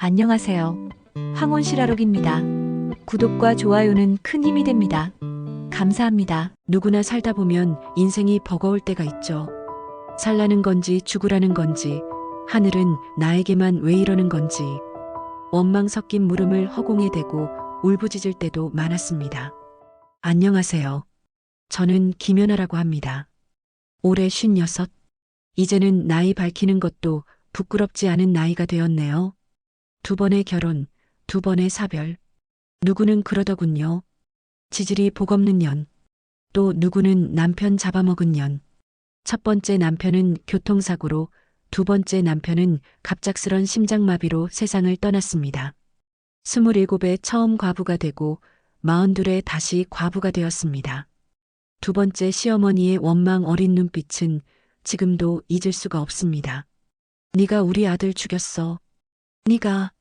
안녕하세요. 황혼실화록입니다. 구독과 좋아요는 큰 힘이 됩니다. 감사합니다. 누구나 살다 보면 인생이 버거울 때가 있죠. 살라는 건지 죽으라는 건지, 하늘은 나에게만 왜 이러는 건지, 원망 섞인 물음을 허공에 대고 울부짖을 때도 많았습니다. 안녕하세요. 저는 김연아라고 합니다. 올해 56. 이제는 나이 밝히는 것도 부끄럽지 않은 나이가 되었네요. 2번의 결혼, 2번의 사별. 누구는 그러더군요. 지질이 복없는 년. 또 누구는 남편 잡아먹은 년. 첫 번째 남편은 교통사고로, 두 번째 남편은 갑작스런 심장마비로 세상을 떠났습니다. 27에 처음 과부가 되고 42에 다시 과부가 되었습니다. 두 번째 시어머니의 원망 어린 눈빛은 지금도 잊을 수가 없습니다. 네가 우리 아들 죽였어. 네가.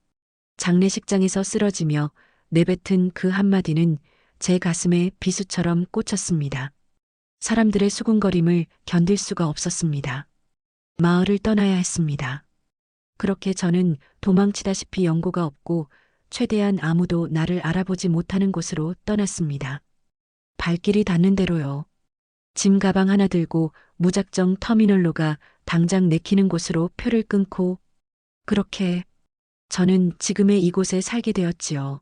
장례식장에서 쓰러지며 내뱉은 그 한마디는 제 가슴에 비수처럼 꽂혔습니다. 사람들의 수군거림을 견딜 수가 없었습니다. 마을을 떠나야 했습니다. 그렇게 저는 도망치다시피 연고가 없고 최대한 아무도 나를 알아보지 못하는 곳으로 떠났습니다. 발길이 닿는 대로요. 짐 가방 하나 들고 무작정 터미널로가 당장 내키는 곳으로 표를 끊고 그렇게 저는 지금의 이곳에 살게 되었지요.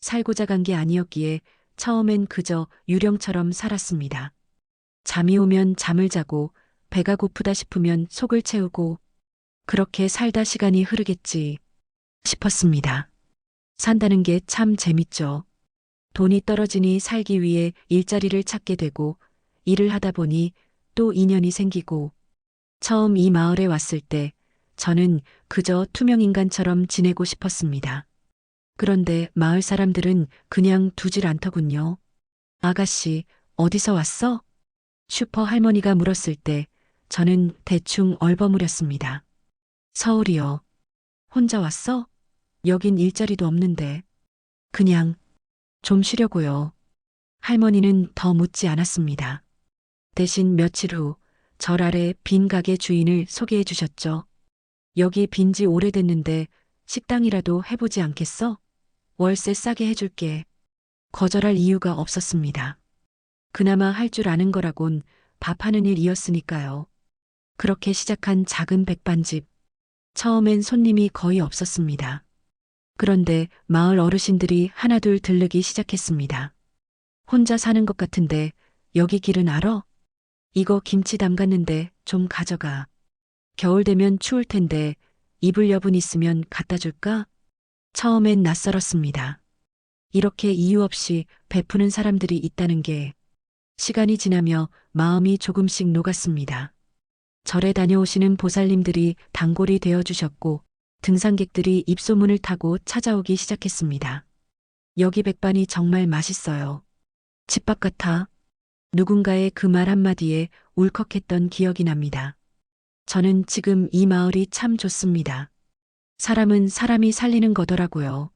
살고자 간 게 아니었기에 처음엔 그저 유령처럼 살았습니다. 잠이 오면 잠을 자고 배가 고프다 싶으면 속을 채우고 그렇게 살다 시간이 흐르겠지 싶었습니다. 산다는 게 참 재밌죠. 돈이 떨어지니 살기 위해 일자리를 찾게 되고 일을 하다 보니 또 인연이 생기고 처음 이 마을에 왔을 때 저는 그저 투명인간처럼 지내고 싶었습니다. 그런데 마을 사람들은 그냥 두질 않더군요. 아가씨, 어디서 왔어? 슈퍼 할머니가 물었을 때 저는 대충 얼버무렸습니다. 서울이요. 혼자 왔어? 여긴 일자리도 없는데. 그냥 좀 쉬려고요. 할머니는 더 묻지 않았습니다. 대신 며칠 후 절 아래 빈 가게 주인을 소개해 주셨죠. 여기 빈지 오래됐는데 식당이라도 해보지 않겠어? 월세 싸게 해줄게. 거절할 이유가 없었습니다. 그나마 할 줄 아는 거라곤 밥하는 일이었으니까요. 그렇게 시작한 작은 백반집. 처음엔 손님이 거의 없었습니다. 그런데 마을 어르신들이 하나둘 들르기 시작했습니다. 혼자 사는 것 같은데 여기 길은 알아? 이거 김치 담갔는데 좀 가져가. 겨울 되면 추울 텐데 이불 여분 있으면 갖다 줄까? 처음엔 낯설었습니다. 이렇게 이유 없이 베푸는 사람들이 있다는 게 시간이 지나며 마음이 조금씩 녹았습니다. 절에 다녀오시는 보살님들이 단골이 되어주셨고 등산객들이 입소문을 타고 찾아오기 시작했습니다. 여기 백반이 정말 맛있어요. 집밥 같아. 누군가의 그 말 한마디에 울컥했던 기억이 납니다. 저는 지금 이 마을이 참 좋습니다. 사람은 사람이 살리는 거더라고요.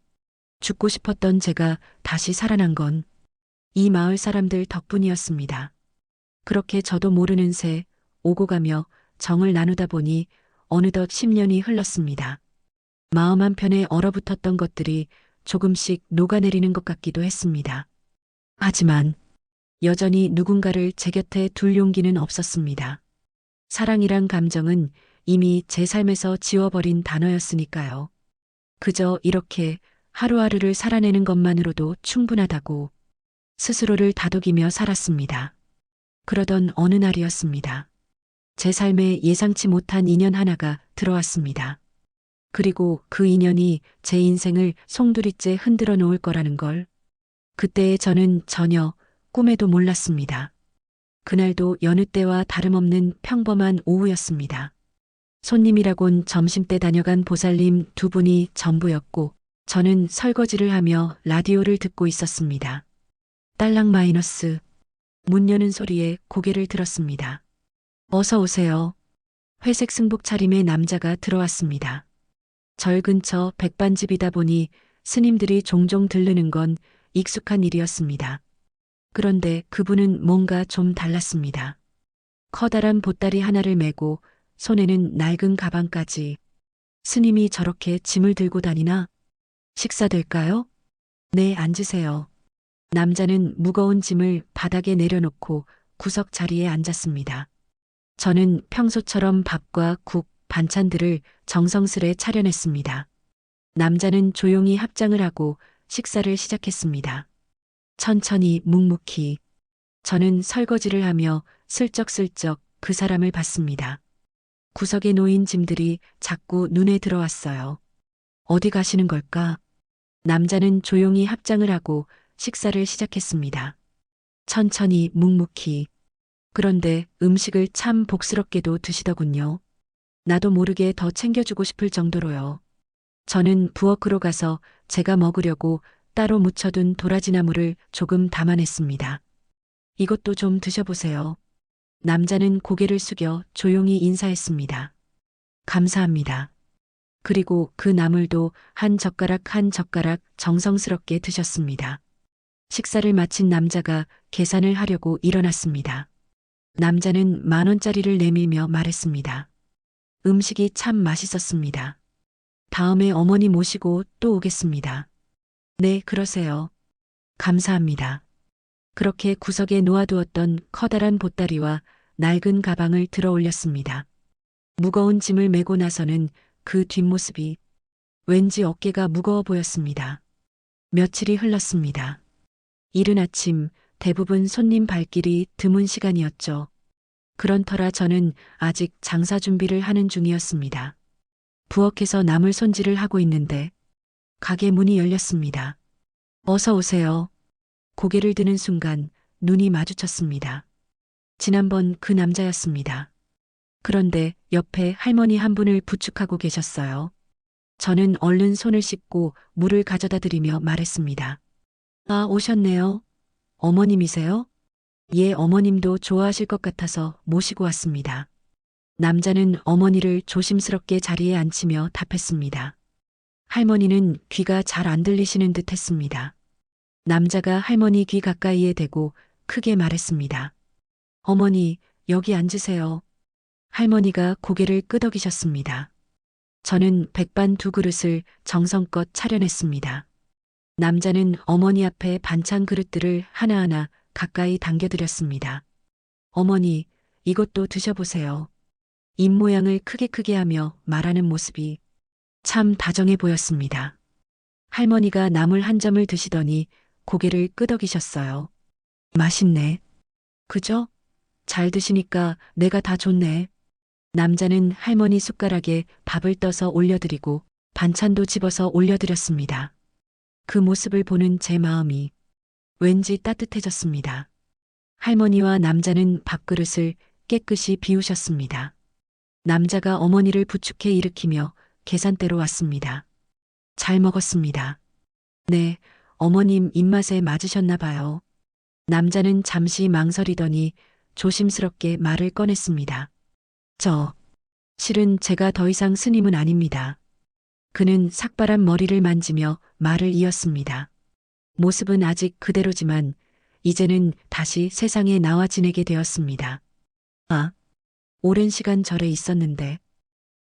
죽고 싶었던 제가 다시 살아난 건 이 마을 사람들 덕분이었습니다. 그렇게 저도 모르는 새 오고 가며 정을 나누다 보니 어느덧 10년이 흘렀습니다. 마음 한편에 얼어붙었던 것들이 조금씩 녹아내리는 것 같기도 했습니다. 하지만 여전히 누군가를 제 곁에 둘 용기는 없었습니다. 사랑이란 감정은 이미 제 삶에서 지워버린 단어였으니까요. 그저 이렇게 하루하루를 살아내는 것만으로도 충분하다고 스스로를 다독이며 살았습니다. 그러던 어느 날이었습니다. 제 삶에 예상치 못한 인연 하나가 들어왔습니다. 그리고 그 인연이 제 인생을 송두리째 흔들어 놓을 거라는 걸 그때의 저는 전혀 꿈에도 몰랐습니다. 그날도 여느 때와 다름없는 평범한 오후였습니다. 손님이라곤 점심때 다녀간 보살님 2분이 전부였고 저는 설거지를 하며 라디오를 듣고 있었습니다. 딸랑 마이너스 문 여는 소리에 고개를 들었습니다. 어서 오세요. 회색 승복 차림의 남자가 들어왔습니다. 절 근처 백반집이다 보니 스님들이 종종 들르는 건 익숙한 일이었습니다. 그런데 그분은 뭔가 좀 달랐습니다. 커다란 보따리 하나를 메고 손에는 낡은 가방까지 스님이 저렇게 짐을 들고 다니나? 식사 될까요? 네, 앉으세요. 남자는 무거운 짐을 바닥에 내려놓고 구석 자리에 앉았습니다. 저는 평소처럼 밥과 국, 반찬들을 정성스레 차려냈습니다. 남자는 조용히 합장을 하고 식사를 시작했습니다. 천천히 묵묵히. 저는 설거지를 하며 슬쩍슬쩍 그 사람을 봤습니다. 구석에 놓인 짐들이 자꾸 눈에 들어왔어요. 어디 가시는 걸까? 남자는 조용히 합장을 하고 식사를 시작했습니다. 천천히 묵묵히. 그런데 음식을 참 복스럽게도 드시더군요. 나도 모르게 더 챙겨주고 싶을 정도로요. 저는 부엌으로 가서 제가 먹으려고 따로 묻혀둔 도라지나물을 조금 담아냈습니다. 이것도 좀 드셔보세요. 남자는 고개를 숙여 조용히 인사했습니다. 감사합니다. 그리고 그 나물도 한 젓가락 한 젓가락 정성스럽게 드셨습니다. 식사를 마친 남자가 계산을 하려고 일어났습니다. 남자는 10,000원짜리를 내밀며 말했습니다. 음식이 참 맛있었습니다. 다음에 어머니 모시고 또 오겠습니다. 네, 그러세요. 감사합니다. 그렇게 구석에 놓아두었던 커다란 보따리와 낡은 가방을 들어 올렸습니다. 무거운 짐을 메고 나서는 그 뒷모습이 왠지 어깨가 무거워 보였습니다. 며칠이 흘렀습니다. 이른 아침 대부분 손님 발길이 드문 시간이었죠. 그런 터라 저는 아직 장사 준비를 하는 중이었습니다. 부엌에서 나물 손질을 하고 있는데 가게 문이 열렸습니다. 어서 오세요. 고개를 드는 순간 눈이 마주쳤습니다. 지난번 그 남자였습니다. 그런데 옆에 할머니 한 분을 부축하고 계셨어요. 저는 얼른 손을 씻고 물을 가져다 드리며 말했습니다. 아, 오셨네요. 어머님이세요? 예, 어머님도 좋아하실 것 같아서 모시고 왔습니다. 남자는 어머니를 조심스럽게 자리에 앉히며 답했습니다. 할머니는 귀가 잘 안 들리시는 듯 했습니다. 남자가 할머니 귀 가까이에 대고 크게 말했습니다. 어머니, 여기 앉으세요. 할머니가 고개를 끄덕이셨습니다. 저는 백반 2그릇을 정성껏 차려냈습니다. 남자는 어머니 앞에 반찬 그릇들을 하나하나 가까이 당겨드렸습니다. 어머니, 이것도 드셔보세요. 입 모양을 크게 하며 말하는 모습이 참 다정해 보였습니다. 할머니가 나물 한 점을 드시더니 고개를 끄덕이셨어요. 맛있네. 그죠? 잘 드시니까 내가 다 좋네. 남자는 할머니 숟가락에 밥을 떠서 올려드리고 반찬도 집어서 올려드렸습니다. 그 모습을 보는 제 마음이 왠지 따뜻해졌습니다. 할머니와 남자는 밥그릇을 깨끗이 비우셨습니다. 남자가 어머니를 부축해 일으키며 계산대로 왔습니다. 잘 먹었습니다. 네, 어머님 입맛에 맞으셨나 봐요. 남자는 잠시 망설이더니 조심스럽게 말을 꺼냈습니다. 실은 제가 더 이상 스님은 아닙니다. 그는 삭발한 머리를 만지며 말을 이었습니다. 모습은 아직 그대로지만 이제는 다시 세상에 나와 지내게 되었습니다. 아, 오랜 시간 절에 있었는데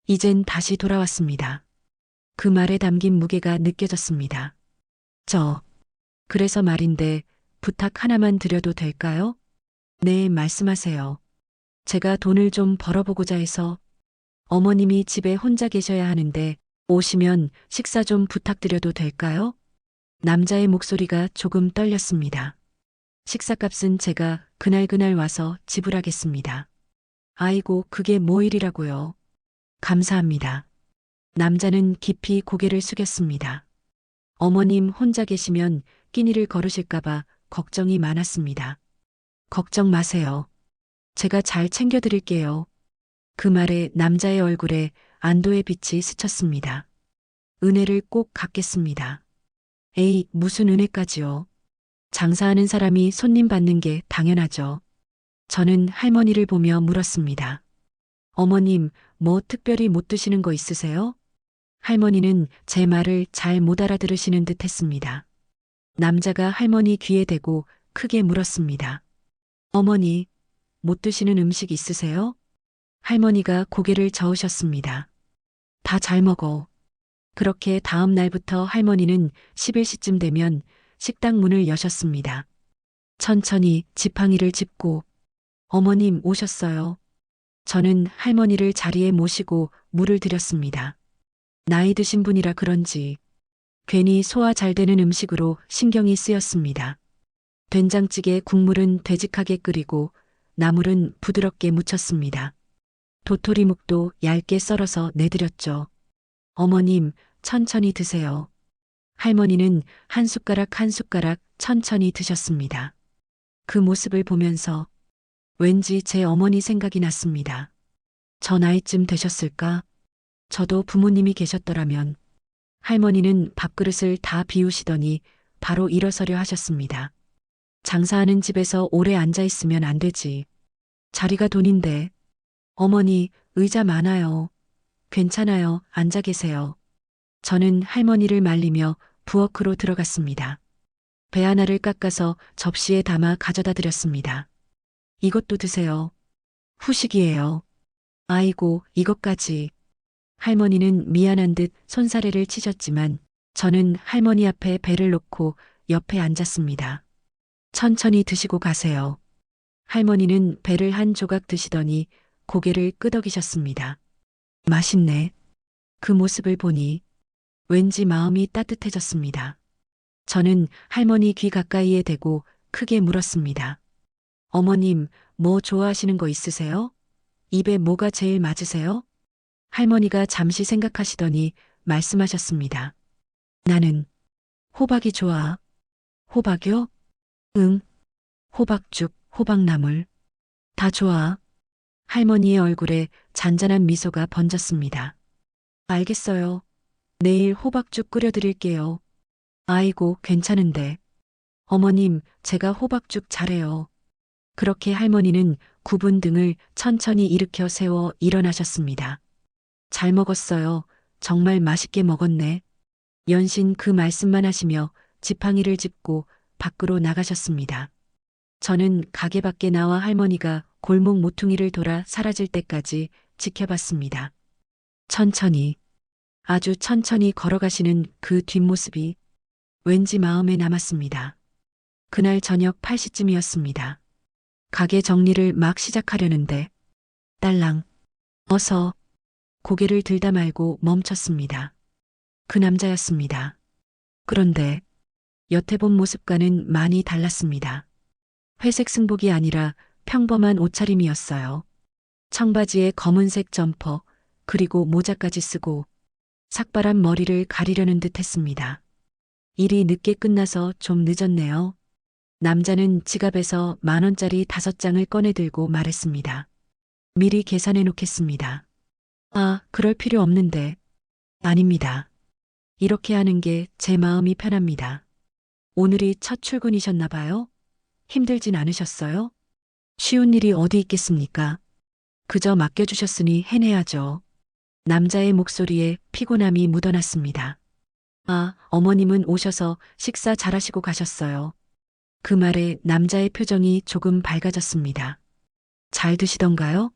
이젠 다시 돌아왔습니다. 그 말에 담긴 무게가 느껴졌습니다. 그래서 말인데 부탁 하나만 드려도 될까요? 네, 말씀하세요. 제가 돈을 좀 벌어보고자 해서 어머님이 집에 혼자 계셔야 하는데 오시면 식사 좀 부탁드려도 될까요? 남자의 목소리가 조금 떨렸습니다. 식사값은 제가 그날 와서 지불하겠습니다. 아이고, 그게 뭐 일이라고요. 감사합니다. 남자는 깊이 고개를 숙였습니다. 어머님 혼자 계시면 끼니를 거르실까봐 걱정이 많았습니다. 걱정 마세요. 제가 잘 챙겨드릴게요. 그 말에 남자의 얼굴에 안도의 빛이 스쳤습니다. 은혜를 꼭 갚겠습니다. 에이, 무슨 은혜까지요. 장사하는 사람이 손님 받는 게 당연하죠. 저는 할머니를 보며 물었습니다. 어머님, 뭐 특별히 못 드시는 거 있으세요? 할머니는 제 말을 잘 못 알아들으시는 듯 했습니다. 남자가 할머니 귀에 대고 크게 물었습니다. 어머니, 못 드시는 음식 있으세요? 할머니가 고개를 저으셨습니다. 다 잘 먹어. 그렇게 다음 날부터 할머니는 11시쯤 되면 식당 문을 여셨습니다. 천천히 지팡이를 짚고 어머님 오셨어요. 저는 할머니를 자리에 모시고 물을 드렸습니다. 나이 드신 분이라 그런지 괜히 소화 잘 되는 음식으로 신경이 쓰였습니다. 된장찌개 국물은 되직하게 끓이고 나물은 부드럽게 무쳤습니다. 도토리묵도 얇게 썰어서 내드렸죠. 어머님, 천천히 드세요. 할머니는 한 숟가락 한 숟가락 천천히 드셨습니다. 그 모습을 보면서 왠지 제 어머니 생각이 났습니다. 저 나이쯤 되셨을까? 저도 부모님이 계셨더라면 할머니는 밥그릇을 다 비우시더니 바로 일어서려 하셨습니다. 장사하는 집에서 오래 앉아 있으면 안 되지. 자리가 돈인데. 어머니, 의자 많아요. 괜찮아요. 앉아 계세요. 저는 할머니를 말리며 부엌으로 들어갔습니다. 배 하나를 깎아서 접시에 담아 가져다 드렸습니다. 이것도 드세요. 후식이에요. 아이고, 이것까지. 할머니는 미안한 듯 손사래를 치셨지만 저는 할머니 앞에 배를 놓고 옆에 앉았습니다. 천천히 드시고 가세요. 할머니는 배를 한 조각 드시더니 고개를 끄덕이셨습니다. 맛있네. 그 모습을 보니 왠지 마음이 따뜻해졌습니다. 저는 할머니 귀 가까이에 대고 크게 물었습니다. 어머님, 뭐 좋아하시는 거 있으세요? 입에 뭐가 제일 맞으세요? 할머니가 잠시 생각하시더니 말씀하셨습니다. 나는 호박이 좋아. 호박이요? 응. 호박죽, 호박나물. 다 좋아. 할머니의 얼굴에 잔잔한 미소가 번졌습니다. 알겠어요. 내일 호박죽 끓여드릴게요. 아이고, 괜찮은데. 어머님, 제가 호박죽 잘해요. 그렇게 할머니는 굽은 등을 천천히 일으켜 세워 일어나셨습니다. 잘 먹었어요. 정말 맛있게 먹었네. 연신 그 말씀만 하시며 지팡이를 짚고 밖으로 나가셨습니다. 저는 가게 밖에 나와 할머니가 골목 모퉁이를 돌아 사라질 때까지 지켜봤습니다. 천천히, 아주 천천히 걸어가시는 그 뒷모습이 왠지 마음에 남았습니다. 그날 저녁 8시쯤이었습니다. 가게 정리를 막 시작하려는데 딸랑, 어서 고개를 들다 말고 멈췄습니다. 그 남자였습니다. 그런데 여태 본 모습과는 많이 달랐습니다. 회색 승복이 아니라 평범한 옷차림이었어요. 청바지에 검은색 점퍼, 그리고 모자까지 쓰고 삭발한 머리를 가리려는 듯 했습니다. 일이 늦게 끝나서 좀 늦었네요. 남자는 지갑에서 10,000원짜리 5장을 꺼내 들고 말했습니다. 미리 계산해 놓겠습니다. 아, 그럴 필요 없는데. 아닙니다. 이렇게 하는 게 제 마음이 편합니다. 오늘이 첫 출근이셨나 봐요? 힘들진 않으셨어요? 쉬운 일이 어디 있겠습니까? 그저 맡겨주셨으니 해내야죠. 남자의 목소리에 피곤함이 묻어났습니다. 아, 어머님은 오셔서 식사 잘하시고 가셨어요. 그 말에 남자의 표정이 조금 밝아졌습니다. 잘 드시던가요?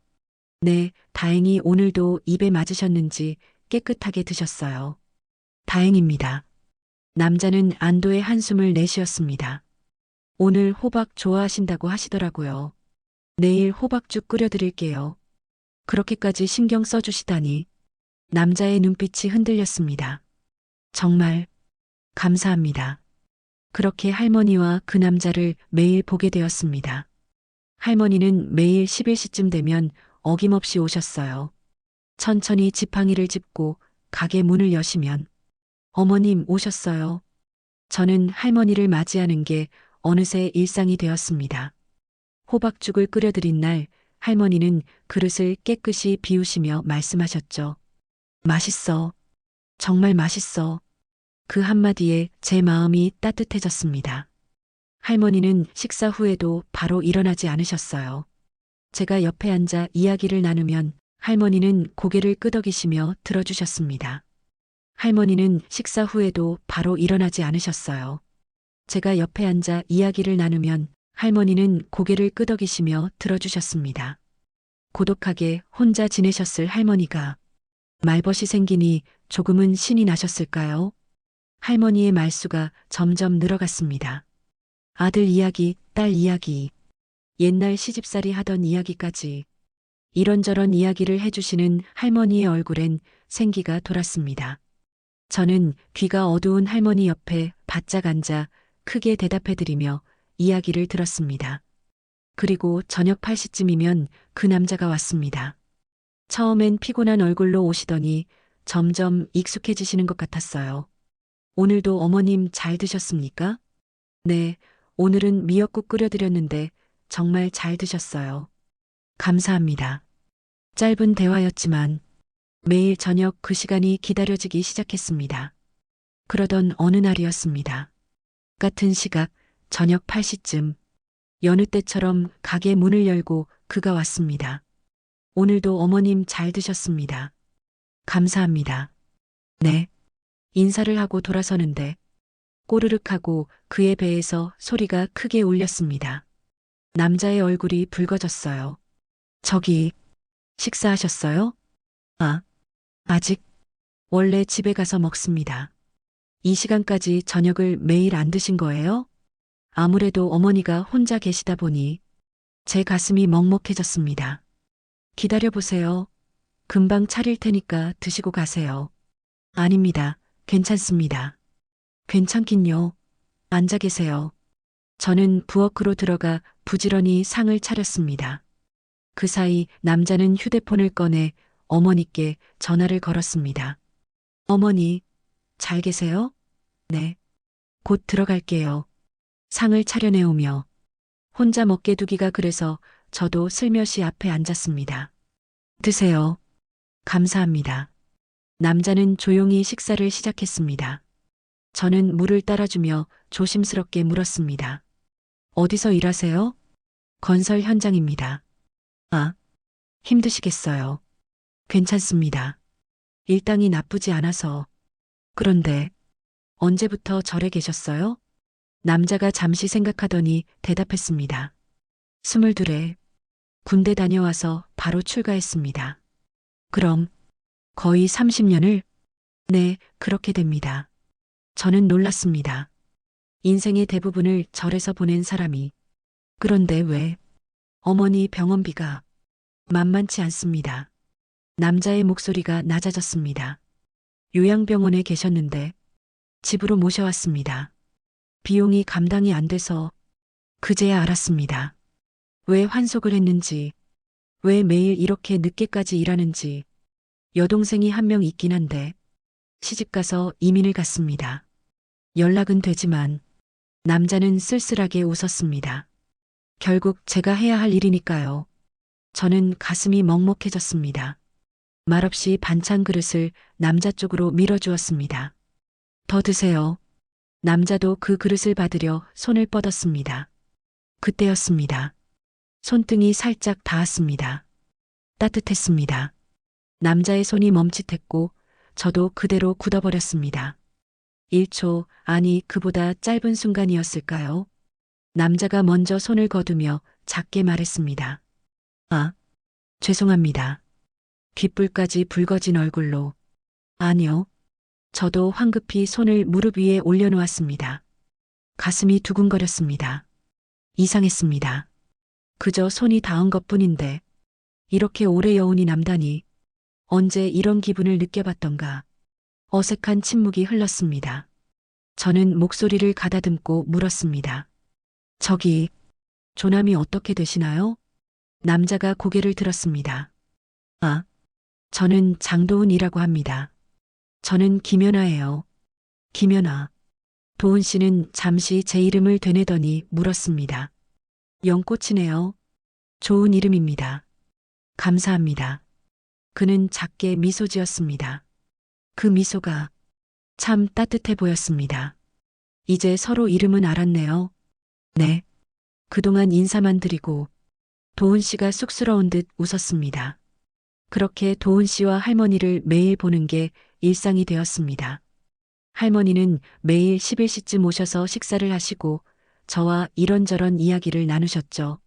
네, 다행히 오늘도 입에 맞으셨는지 깨끗하게 드셨어요. 다행입니다. 남자는 안도의 한숨을 내쉬었습니다. 오늘 호박 좋아하신다고 하시더라고요. 내일 호박죽 끓여드릴게요. 그렇게까지 신경 써주시다니. 남자의 눈빛이 흔들렸습니다. 정말 감사합니다. 그렇게 할머니와 그 남자를 매일 보게 되었습니다. 할머니는 매일 11시쯤 되면 어김없이 오셨어요. 천천히 지팡이를 짚고 가게 문을 여시면 어머님 오셨어요. 저는 할머니를 맞이하는 게 어느새 일상이 되었습니다. 호박죽을 끓여드린 날 할머니는 그릇을 깨끗이 비우시며 말씀하셨죠. 맛있어. 정말 맛있어. 그 한마디에 제 마음이 따뜻해졌습니다. 할머니는 식사 후에도 바로 일어나지 않으셨어요. 제가 옆에 앉아 이야기를 나누면 할머니는 고개를 끄덕이시며 들어주셨습니다. 할머니는 식사 후에도 바로 일어나지 않으셨어요. 제가 옆에 앉아 이야기를 나누면 할머니는 고개를 끄덕이시며 들어주셨습니다. 고독하게 혼자 지내셨을 할머니가 말벗이 생기니 조금은 신이 나셨을까요? 할머니의 말수가 점점 늘어갔습니다. 아들 이야기, 딸 이야기, 옛날 시집살이 하던 이야기까지 이런저런 이야기를 해주시는 할머니의 얼굴엔 생기가 돌았습니다. 저는 귀가 어두운 할머니 옆에 바짝 앉아 크게 대답해드리며 이야기를 들었습니다. 그리고 저녁 8시쯤이면 그 남자가 왔습니다. 처음엔 피곤한 얼굴로 오시더니 점점 익숙해지시는 것 같았어요. 오늘도 어머님 잘 드셨습니까? 네, 오늘은 미역국 끓여드렸는데 정말 잘 드셨어요. 감사합니다. 짧은 대화였지만 매일 저녁 그 시간이 기다려지기 시작했습니다. 그러던 어느 날이었습니다. 같은 시각 저녁 8시쯤 여느 때처럼 가게 문을 열고 그가 왔습니다. 오늘도 어머님 잘 드셨습니다. 감사합니다. 네. 인사를 하고 돌아서는데 꼬르륵 하고 그의 배에서 소리가 크게 울렸습니다. 남자의 얼굴이 붉어졌어요. 저기, 식사하셨어요? 아, 아직. 원래 집에 가서 먹습니다. 이 시간까지 저녁을 매일 안 드신 거예요? 아무래도 어머니가 혼자 계시다 보니 제 가슴이 먹먹해졌습니다. 기다려보세요. 금방 차릴 테니까 드시고 가세요. 아닙니다. 괜찮습니다. 괜찮긴요. 앉아 계세요. 저는 부엌으로 들어가 부지런히 상을 차렸습니다. 그 사이 남자는 휴대폰을 꺼내 어머니께 전화를 걸었습니다. 어머니, 잘 계세요? 네. 곧 들어갈게요. 상을 차려내오며 혼자 먹게 두기가 그래서 저도 슬며시 앞에 앉았습니다. 드세요. 감사합니다. 남자는 조용히 식사를 시작했습니다. 저는 물을 따라주며 조심스럽게 물었습니다. 어디서 일하세요? 건설 현장입니다. 아, 힘드시겠어요. 괜찮습니다. 일당이 나쁘지 않아서. 그런데 언제부터 절에 계셨어요? 남자가 잠시 생각하더니 대답했습니다. 22에 군대 다녀와서 바로 출가했습니다. 그럼 거의 30년을? 네, 그렇게 됩니다. 저는 놀랐습니다. 인생의 대부분을 절에서 보낸 사람이. 그런데 왜? 어머니 병원비가 만만치 않습니다. 남자의 목소리가 낮아졌습니다. 요양병원에 계셨는데 집으로 모셔왔습니다. 비용이 감당이 안 돼서 그제야 알았습니다. 왜 환속을 했는지, 왜 매일 이렇게 늦게까지 일하는지. 여동생이 한 명 있긴 한데 시집가서 이민을 갔습니다. 연락은 되지만 남자는 쓸쓸하게 웃었습니다. 결국 제가 해야 할 일이니까요. 저는 가슴이 먹먹해졌습니다. 말없이 반찬 그릇을 남자 쪽으로 밀어주었습니다. 더 드세요. 남자도 그 그릇을 받으려 손을 뻗었습니다. 그때였습니다. 손등이 살짝 닿았습니다. 따뜻했습니다. 남자의 손이 멈칫했고 저도 그대로 굳어버렸습니다. 1초, 아니 그보다 짧은 순간이었을까요? 남자가 먼저 손을 거두며 작게 말했습니다. 아, 죄송합니다. 귓불까지 붉어진 얼굴로. 아니요. 저도 황급히 손을 무릎 위에 올려놓았습니다. 가슴이 두근거렸습니다. 이상했습니다. 그저 손이 닿은 것뿐인데 이렇게 오래 여운이 남다니. 언제 이런 기분을 느껴봤던가. 어색한 침묵이 흘렀습니다. 저는 목소리를 가다듬고 물었습니다. 저기, 조남이 어떻게 되시나요? 남자가 고개를 들었습니다. 아, 저는 장도은이라고 합니다. 저는 김연아예요. 김연아. 도은 씨는 잠시 제 이름을 되뇌더니 물었습니다. 연꽃이네요. 좋은 이름입니다. 감사합니다. 그는 작게 미소 지었습니다. 그 미소가 참 따뜻해 보였습니다. 이제 서로 이름은 알았네요. 네. 그동안 인사만 드리고 도은 씨가 쑥스러운 듯 웃었습니다. 그렇게 도은 씨와 할머니를 매일 보는 게 일상이 되었습니다. 할머니는 매일 11시쯤 오셔서 식사를 하시고 저와 이런저런 이야기를 나누셨죠.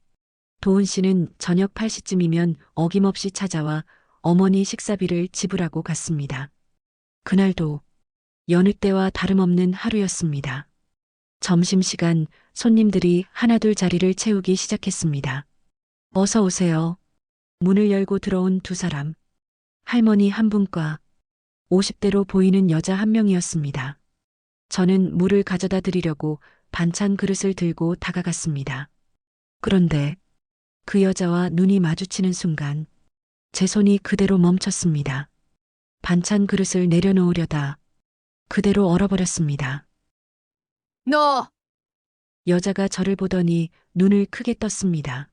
도은 씨는 저녁 8시쯤이면 어김없이 찾아와 어머니 식사비를 지불하고 갔습니다. 그날도 여느 때와 다름없는 하루였습니다. 점심시간 손님들이 하나둘 자리를 채우기 시작했습니다. 어서 오세요. 문을 열고 들어온 두 사람. 할머니 한 분과 50대로 보이는 여자 한 명이었습니다. 저는 물을 가져다 드리려고 반찬 그릇을 들고 다가갔습니다. 그런데 그 여자와 눈이 마주치는 순간 제 손이 그대로 멈췄습니다. 반찬 그릇을 내려놓으려다 그대로 얼어버렸습니다. 너, 여자가 저를 보더니 눈을 크게 떴습니다.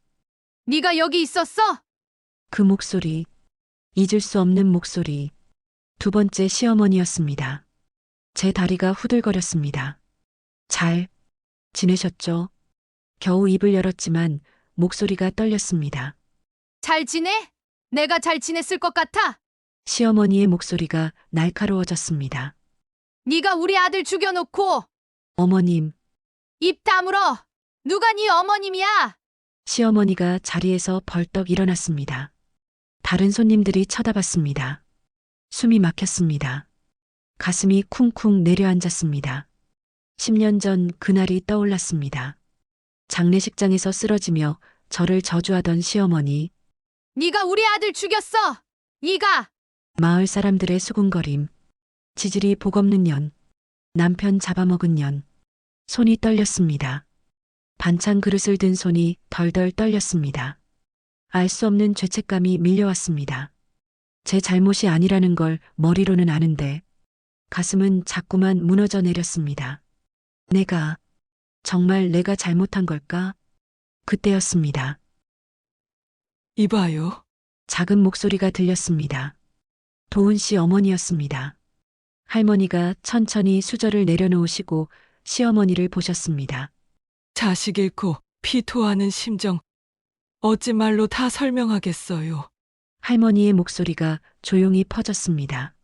네가 여기 있었어? 그 목소리, 잊을 수 없는 목소리, 두 번째 시어머니였습니다. 제 다리가 후들거렸습니다. 잘 지내셨죠? 겨우 입을 열었지만 목소리가 떨렸습니다. 잘 지내? 내가 잘 지냈을 것 같아? 시어머니의 목소리가 날카로워졌습니다. 네가 우리 아들 죽여놓고 어머님, 입 다물어. 누가 네 어머님이야? 시어머니가 자리에서 벌떡 일어났습니다. 다른 손님들이 쳐다봤습니다. 숨이 막혔습니다. 가슴이 쿵쿵 내려앉았습니다. 10년 전 그날이 떠올랐습니다. 장례식장에서 쓰러지며 저를 저주하던 시어머니, 네가 우리 아들 죽였어. 네가. 마을 사람들의 수군거림, 지질이 복없는 년, 남편 잡아먹은 년, 손이 떨렸습니다. 반찬 그릇을 든 손이 덜덜 떨렸습니다. 알 수 없는 죄책감이 밀려왔습니다. 제 잘못이 아니라는 걸 머리로는 아는데 가슴은 자꾸만 무너져 내렸습니다. 정말 내가 잘못한 걸까? 그때였습니다. 이봐요. 작은 목소리가 들렸습니다. 도은 씨 어머니였습니다. 할머니가 천천히 수저를 내려놓으시고 시어머니를 보셨습니다. 자식 잃고 피토하는 심정 어찌 말로 다 설명하겠어요. 할머니의 목소리가 조용히 퍼졌습니다.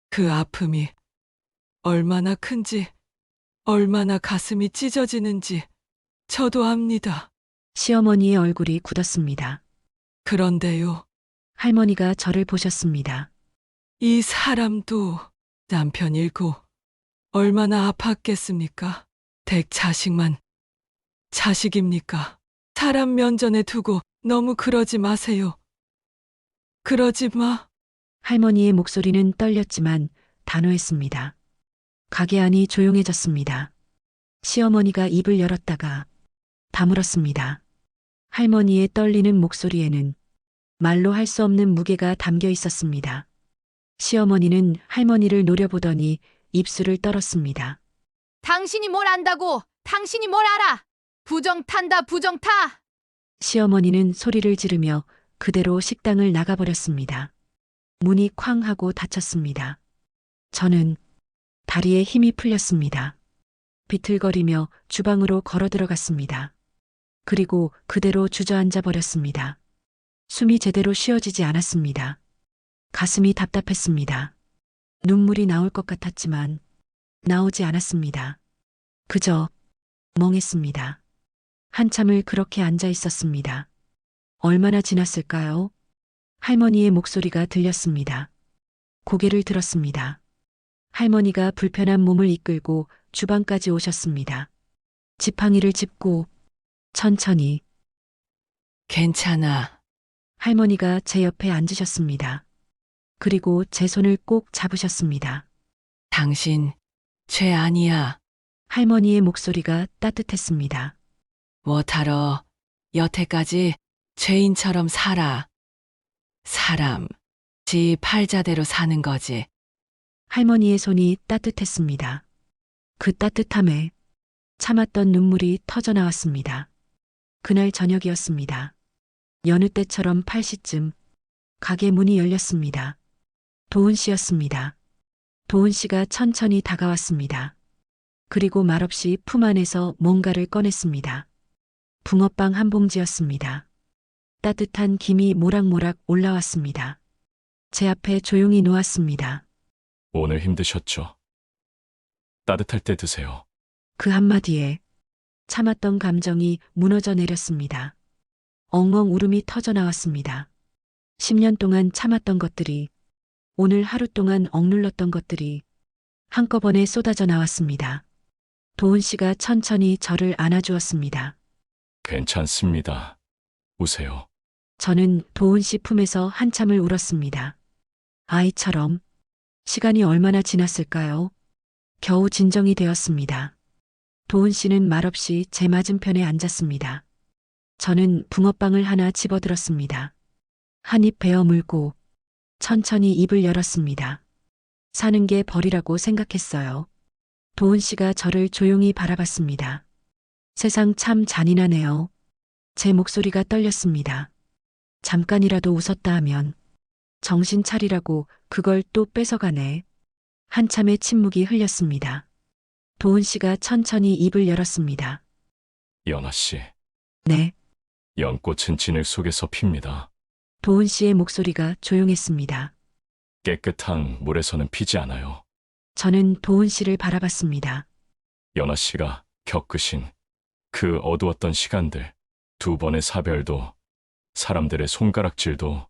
그 아픔이 얼마나 큰지, 얼마나 가슴이 찢어지는지 저도 압니다. 시어머니의 얼굴이 굳었습니다. 그런데요, 할머니가 저를 보셨습니다. 이 사람도 남편 잃고 얼마나 아팠겠습니까? 댁 자식만 자식입니까? 사람 면전에 두고 너무 그러지 마세요. 그러지 마. 할머니의 목소리는 떨렸지만 단호했습니다. 가게 안이 조용해졌습니다. 시어머니가 입을 열었다가 다물었습니다. 할머니의 떨리는 목소리에는 말로 할 수 없는 무게가 담겨 있었습니다. 시어머니는 할머니를 노려보더니 입술을 떨었습니다. 당신이 뭘 안다고? 당신이 뭘 알아? 부정 탄다, 부정 타. 시어머니는 소리를 지르며 그대로 식당을 나가버렸습니다. 문이 쾅 하고 닫혔습니다. 저는 다리에 힘이 풀렸습니다. 비틀거리며 주방으로 걸어 들어갔습니다. 그리고 그대로 주저앉아 버렸습니다. 숨이 제대로 쉬어지지 않았습니다. 가슴이 답답했습니다. 눈물이 나올 것 같았지만 나오지 않았습니다. 그저 멍했습니다. 한참을 그렇게 앉아 있었습니다. 얼마나 지났을까요? 할머니의 목소리가 들렸습니다. 고개를 들었습니다. 할머니가 불편한 몸을 이끌고 주방까지 오셨습니다. 지팡이를 짚고 천천히 괜찮아. 할머니가 제 옆에 앉으셨습니다. 그리고 제 손을 꼭 잡으셨습니다. 당신 죄 아니야. 할머니의 목소리가 따뜻했습니다. 뭐하러 여태까지 죄인처럼 살아. 사람, 지 팔자대로 사는 거지. 할머니의 손이 따뜻했습니다. 그 따뜻함에 참았던 눈물이 터져 나왔습니다. 그날 저녁이었습니다. 여느 때처럼 8시쯤 가게 문이 열렸습니다. 도은 씨였습니다. 도은 씨가 천천히 다가왔습니다. 그리고 말없이 품 안에서 뭔가를 꺼냈습니다. 붕어빵 한 봉지였습니다. 따뜻한 김이 모락모락 올라왔습니다. 제 앞에 조용히 놓았습니다. 오늘 힘드셨죠? 따뜻할 때 드세요. 그 한마디에 참았던 감정이 무너져 내렸습니다. 엉엉 울음이 터져 나왔습니다. 10년 동안 참았던 것들이, 오늘 하루 동안 억눌렀던 것들이 한꺼번에 쏟아져 나왔습니다. 도훈 씨가 천천히 저를 안아주었습니다. 괜찮습니다. 우세요. 저는 도훈 씨 품에서 한참을 울었습니다. 아이처럼. 시간이 얼마나 지났을까요? 겨우 진정이 되었습니다. 도훈 씨는 말없이 제 맞은편에 앉았습니다. 저는 붕어빵을 하나 집어들었습니다. 한 입 베어 물고 천천히 입을 열었습니다. 사는 게 벌이라고 생각했어요. 도훈 씨가 저를 조용히 바라봤습니다. 세상 참 잔인하네요. 제 목소리가 떨렸습니다. 잠깐이라도 웃었다 하면 정신 차리라고 그걸 또 뺏어가네. 한참의 침묵이 흘렸습니다. 도훈 씨가 천천히 입을 열었습니다. 연아 씨, 네. 연꽃은 진흙 속에서 핍니다. 도훈 씨의 목소리가 조용했습니다. 깨끗한 물에서는 피지 않아요. 저는 도훈 씨를 바라봤습니다. 연아 씨가 겪으신 그 어두웠던 시간들, 2번의 사별도, 사람들의 손가락질도,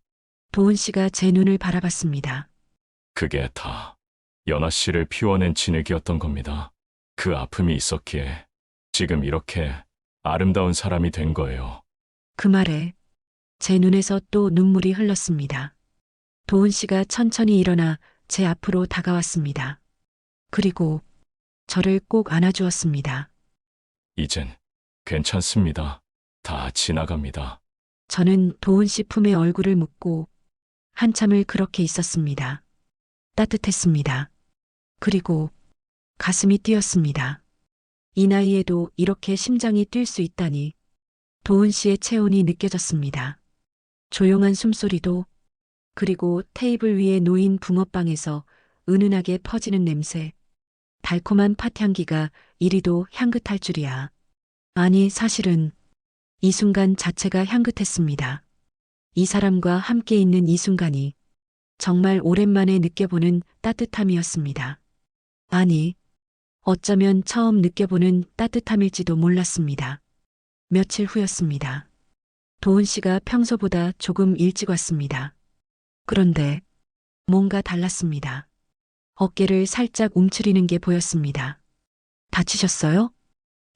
도훈 씨가 제 눈을 바라봤습니다. 그게 다 연아 씨를 피워낸 진흙이었던 겁니다. 그 아픔이 있었기에 지금 이렇게 아름다운 사람이 된 거예요. 그 말에 제 눈에서 또 눈물이 흘렀습니다. 도훈 씨가 천천히 일어나 제 앞으로 다가왔습니다. 그리고 저를 꼭 안아주었습니다. 이젠 괜찮습니다. 다 지나갑니다. 저는 도훈 씨 품에 얼굴을 묻고 한참을 그렇게 있었습니다. 따뜻했습니다. 그리고 가슴이 뛰었습니다. 이 나이에도 이렇게 심장이 뛸 수 있다니. 도훈 씨의 체온이 느껴졌습니다. 조용한 숨소리도, 그리고 테이블 위에 놓인 붕어빵에서 은은하게 퍼지는 냄새, 달콤한 팥향기가 이리도 향긋할 줄이야. 아니, 사실은 이 순간 자체가 향긋했습니다. 이 사람과 함께 있는 이 순간이 정말 오랜만에 느껴보는 따뜻함이었습니다. 아니, 어쩌면 처음 느껴보는 따뜻함일지도 몰랐습니다. 며칠 후였습니다. 도훈 씨가 평소보다 조금 일찍 왔습니다. 그런데 뭔가 달랐습니다. 어깨를 살짝 움츠리는 게 보였습니다. 다치셨어요?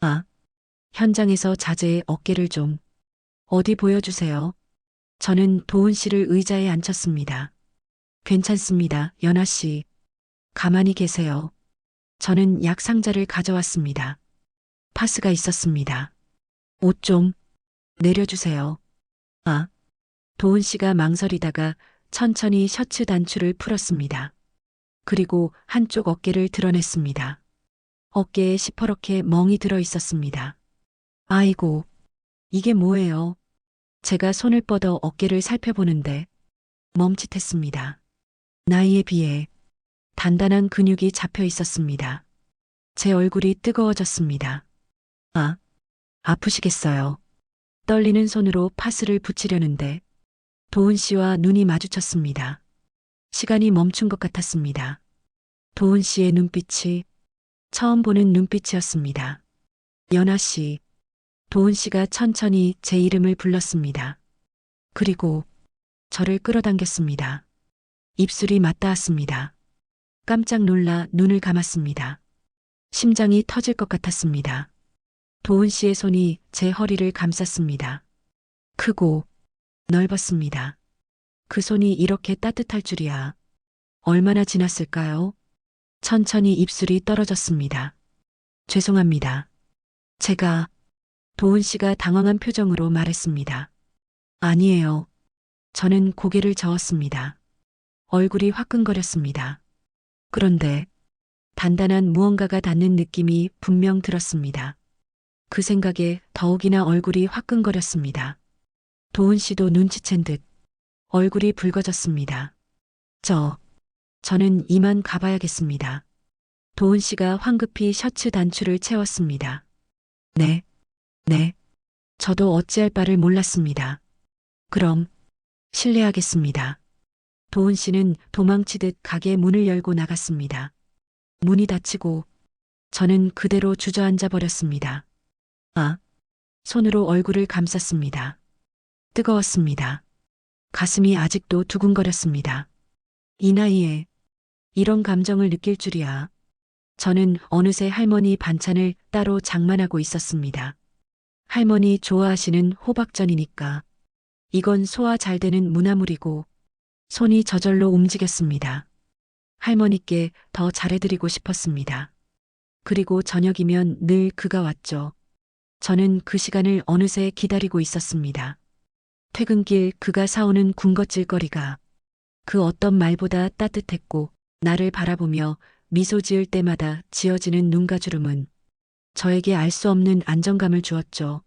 아, 현장에서 자제의 어깨를 좀 어디 보여주세요. 저는 도훈 씨를 의자에 앉혔습니다. 괜찮습니다, 연아 씨. 가만히 계세요. 저는 약 상자를 가져왔습니다. 파스가 있었습니다. 옷 좀 내려주세요. 아, 도훈 씨가 망설이다가 천천히 셔츠 단추를 풀었습니다. 그리고 한쪽 어깨를 드러냈습니다. 어깨에 시퍼렇게 멍이 들어 있었습니다. 아이고, 이게 뭐예요? 제가 손을 뻗어 어깨를 살펴보는데 멈칫했습니다. 나이에 비해 단단한 근육이 잡혀 있었습니다. 제 얼굴이 뜨거워졌습니다. 아, 아프시겠어요. 떨리는 손으로 파스를 붙이려는데 도훈 씨와 눈이 마주쳤습니다. 시간이 멈춘 것 같았습니다. 도훈 씨의 눈빛이 처음 보는 눈빛이었습니다. 연아 씨, 도훈 씨가 천천히 제 이름을 불렀습니다. 그리고 저를 끌어당겼습니다. 입술이 맞닿았습니다. 깜짝 놀라 눈을 감았습니다. 심장이 터질 것 같았습니다. 도훈 씨의 손이 제 허리를 감쌌습니다. 크고 넓었습니다. 그 손이 이렇게 따뜻할 줄이야. 얼마나 지났을까요? 천천히 입술이 떨어졌습니다. 죄송합니다. 제가, 도훈 씨가 당황한 표정으로 말했습니다. 아니에요. 저는 고개를 저었습니다. 얼굴이 화끈거렸습니다. 그런데 단단한 무언가가 닿는 느낌이 분명 들었습니다. 그 생각에 더욱이나 얼굴이 화끈거렸습니다. 도훈 씨도 눈치챈 듯 얼굴이 붉어졌습니다. 저는 이만 가봐야겠습니다. 도훈 씨가 황급히 셔츠 단추를 채웠습니다. 네. 저도 어찌할 바를 몰랐습니다. 그럼 실례하겠습니다. 도훈 씨는 도망치듯 가게 문을 열고 나갔습니다. 문이 닫히고 저는 그대로 주저앉아 버렸습니다. 손으로 얼굴을 감쌌습니다. 뜨거웠습니다. 가슴이 아직도 두근거렸습니다. 이 나이에 이런 감정을 느낄 줄이야. 저는 어느새 할머니 반찬을 따로 장만하고 있었습니다. 할머니 좋아하시는 호박전이니까 이건 소화 잘 되는 무나물이고 손이 저절로 움직였습니다. 할머니께 더 잘해드리고 싶었습니다. 그리고 저녁이면 늘 그가 왔죠. 저는 그 시간을 어느새 기다리고 있었습니다. 퇴근길 그가 사오는 군것질거리가 그 어떤 말보다 따뜻했고 나를 바라보며 미소 지을 때마다 지어지는 눈가주름은 저에게 알 수 없는 안정감을 주었죠.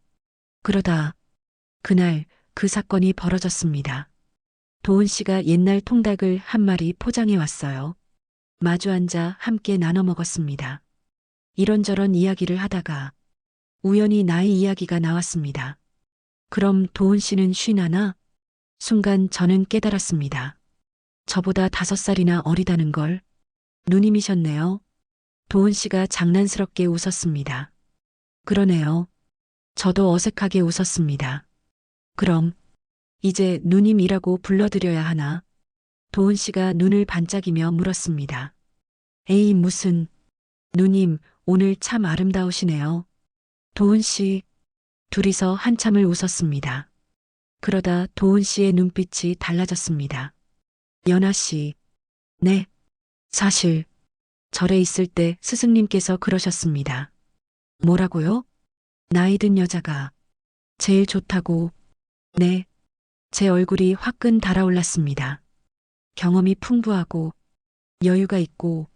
그러다 그날 그 사건이 벌어졌습니다. 도은 씨가 옛날 통닭을 한 마리 포장해 왔어요. 마주 앉아 함께 나눠 먹었습니다. 이런저런 이야기를 하다가 우연히 나의 이야기가 나왔습니다. 그럼 도은 씨는 쉰하나? 순간 저는 깨달았습니다. 저보다 5살이나 어리다는 걸. 누님이셨네요. 도은 씨가 장난스럽게 웃었습니다. 그러네요. 저도 어색하게 웃었습니다. 그럼 이제 누님이라고 불러드려야 하나? 도은 씨가 눈을 반짝이며 물었습니다. 에이 무슨. 누님, 오늘 참 아름다우시네요. 도은 씨. 둘이서 한참을 웃었습니다. 그러다 도은 씨의 눈빛이 달라졌습니다. 연아 씨. 네. 사실 절에 있을 때 스승님께서 그러셨습니다. 뭐라고요? 나이 든 여자가 제일 좋다고. 네. 제 얼굴이 화끈 달아올랐습니다. 경험이 풍부하고 여유가 있고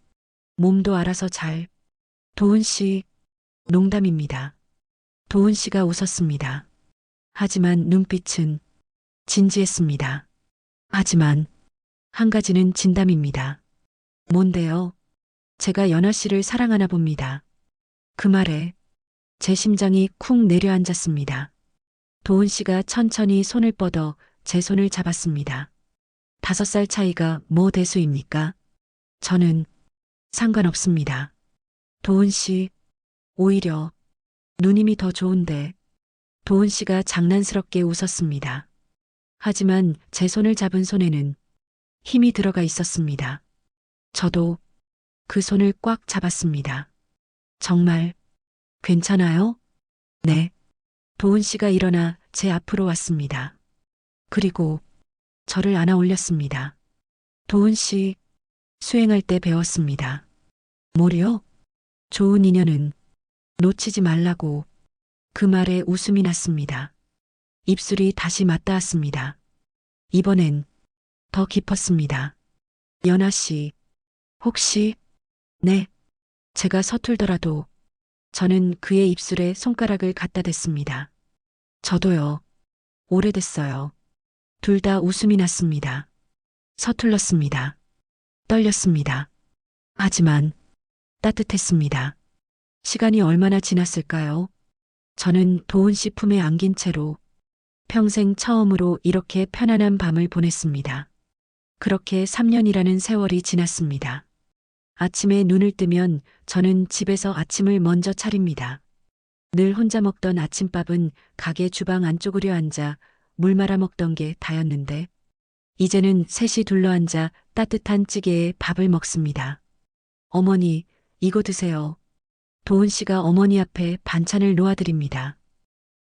몸도 알아서 잘. 도은 씨. 농담입니다. 도은 씨가 웃었습니다. 하지만 눈빛은 진지했습니다. 하지만 한 가지는 진담입니다. 뭔데요? 제가 연아 씨를 사랑하나 봅니다. 그 말에 제 심장이 쿵 내려앉았습니다. 도은 씨가 천천히 손을 뻗어 제 손을 잡았습니다. 5살 차이가 뭐 대수입니까? 저는 상관없습니다. 도은 씨, 오히려 누님이 더 좋은데. 도은 씨가 장난스럽게 웃었습니다. 하지만 제 손을 잡은 손에는 힘이 들어가 있었습니다. 저도 그 손을 꽉 잡았습니다. 정말 괜찮아요? 네. 도은 씨가 일어나 제 앞으로 왔습니다. 그리고 저를 안아 올렸습니다. 도은 씨, 수행할 때 배웠습니다. 뭐요? 좋은 인연은 놓치지 말라고. 그 말에 웃음이 났습니다. 입술이 다시 맞닿았습니다. 이번엔 더 깊었습니다. 연아 씨, 혹시? 네. 제가 서툴더라도 저는 그의 입술에 손가락을 갖다 댔습니다. 저도요. 오래됐어요. 둘 다 웃음이 났습니다. 서툴렀습니다. 떨렸습니다. 하지만 따뜻했습니다. 시간이 얼마나 지났을까요? 저는 도은 씨 품에 안긴 채로 평생 처음으로 이렇게 편안한 밤을 보냈습니다. 그렇게 3년이라는 세월이 지났습니다. 아침에 눈을 뜨면 저는 집에서 아침을 먼저 차립니다. 늘 혼자 먹던 아침밥은 가게 주방 안쪽으로 앉아 물 말아 먹던 게 다였는데 이제는 셋이 둘러앉아 따뜻한 찌개에 밥을 먹습니다. 어머니, 이거 드세요. 도은 씨가 어머니 앞에 반찬을 놓아드립니다.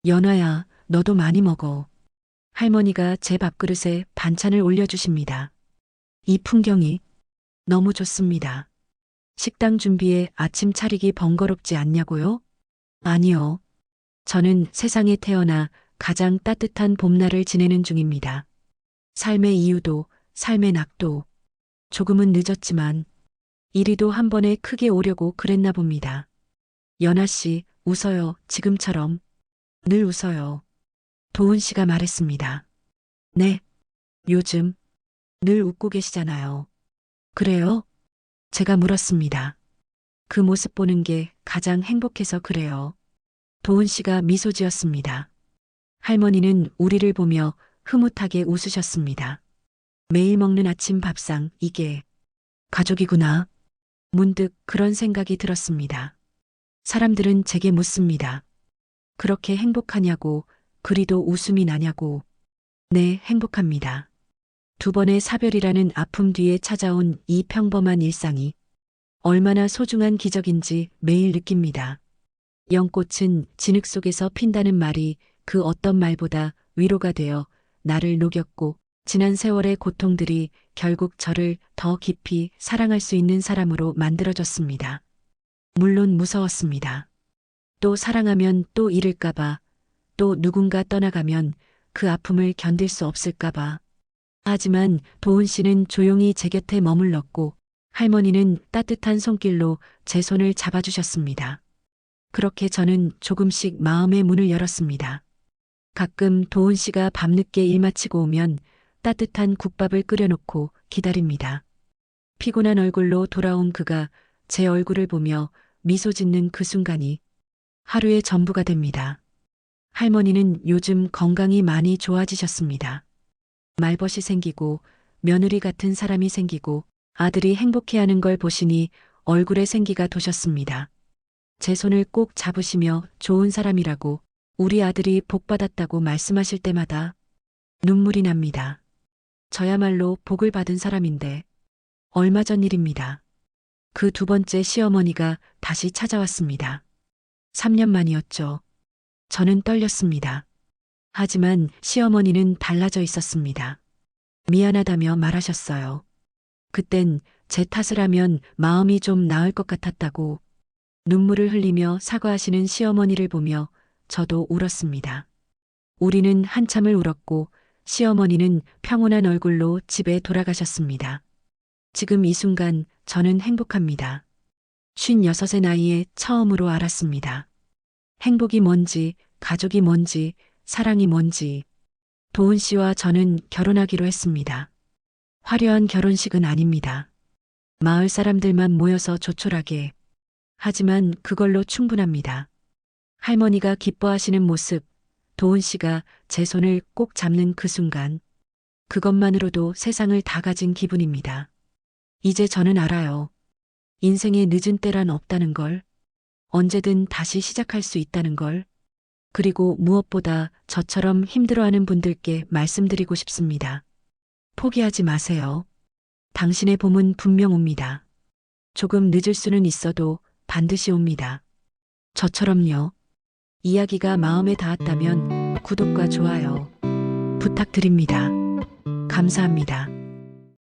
연아야, 너도 많이 먹어. 할머니가 제 밥그릇에 반찬을 올려주십니다. 이 풍경이 너무 좋습니다. 식당 준비에 아침 차리기 번거롭지 않냐고요? 아니요. 저는 세상에 태어나 가장 따뜻한 봄날을 지내는 중입니다. 삶의 이유도, 삶의 낙도. 조금은 늦었지만 이리도 한 번에 크게 오려고 그랬나 봅니다. 연아 씨, 웃어요. 지금처럼. 늘 웃어요. 도은 씨가 말했습니다. 네. 요즘 늘 웃고 계시잖아요. 그래요? 제가 물었습니다. 그 모습 보는 게 가장 행복해서 그래요. 도은 씨가 미소 지었습니다. 할머니는 우리를 보며 흐뭇하게 웃으셨습니다. 매일 먹는 아침 밥상, 이게 가족이구나. 문득 그런 생각이 들었습니다. 사람들은 제게 묻습니다. 그렇게 행복하냐고, 그리도 웃음이 나냐고. 네, 행복합니다. 두 번의 사별이라는 아픔 뒤에 찾아온 이 평범한 일상이 얼마나 소중한 기적인지 매일 느낍니다. 연꽃은 진흙 속에서 핀다는 말이 그 어떤 말보다 위로가 되어 나를 녹였고 지난 세월의 고통들이 결국 저를 더 깊이 사랑할 수 있는 사람으로 만들어줬습니다. 물론 무서웠습니다. 또 사랑하면 또 잃을까봐, 또 누군가 떠나가면 그 아픔을 견딜 수 없을까봐. 하지만 도훈 씨는 조용히 제 곁에 머물렀고 할머니는 따뜻한 손길로 제 손을 잡아주셨습니다. 그렇게 저는 조금씩 마음의 문을 열었습니다. 가끔 도훈 씨가 밤늦게 일 마치고 오면 따뜻한 국밥을 끓여놓고 기다립니다. 피곤한 얼굴로 돌아온 그가 제 얼굴을 보며 미소 짓는 그 순간이 하루의 전부가 됩니다. 할머니는 요즘 건강이 많이 좋아지셨습니다. 말벗이 생기고 며느리 같은 사람이 생기고 아들이 행복해하는 걸 보시니 얼굴에 생기가 도셨습니다. 제 손을 꼭 잡으시며 좋은 사람이라고 우리 아들이 복받았다고 말씀하실 때마다 눈물이 납니다. 저야말로 복을 받은 사람인데 얼마 전 일입니다. 그 두 번째 시어머니가 다시 찾아왔습니다. 3년 만이었죠. 저는 떨렸습니다. 하지만 시어머니는 달라져 있었습니다. 미안하다며 말하셨어요. 그땐 제 탓을 하면 마음이 좀 나을 것 같았다고 눈물을 흘리며 사과하시는 시어머니를 보며 저도 울었습니다. 우리는 한참을 울었고 시어머니는 평온한 얼굴로 집에 돌아가셨습니다. 지금 이 순간 저는 행복합니다. 56의 나이에 처음으로 알았습니다. 행복이 뭔지, 가족이 뭔지, 사랑이 뭔지. 도훈 씨와 저는 결혼하기로 했습니다. 화려한 결혼식은 아닙니다. 마을 사람들만 모여서 조촐하게. 하지만 그걸로 충분합니다. 할머니가 기뻐하시는 모습, 도훈 씨가 제 손을 꼭 잡는 그 순간, 그것만으로도 세상을 다 가진 기분입니다. 이제 저는 알아요. 인생에 늦은 때란 없다는 걸, 언제든 다시 시작할 수 있다는 걸, 그리고 무엇보다 저처럼 힘들어하는 분들께 말씀드리고 싶습니다. 포기하지 마세요. 당신의 봄은 분명 옵니다. 조금 늦을 수는 있어도 반드시 옵니다. 저처럼요. 이야기가 마음에 닿았다면 구독과 좋아요 부탁드립니다. 감사합니다.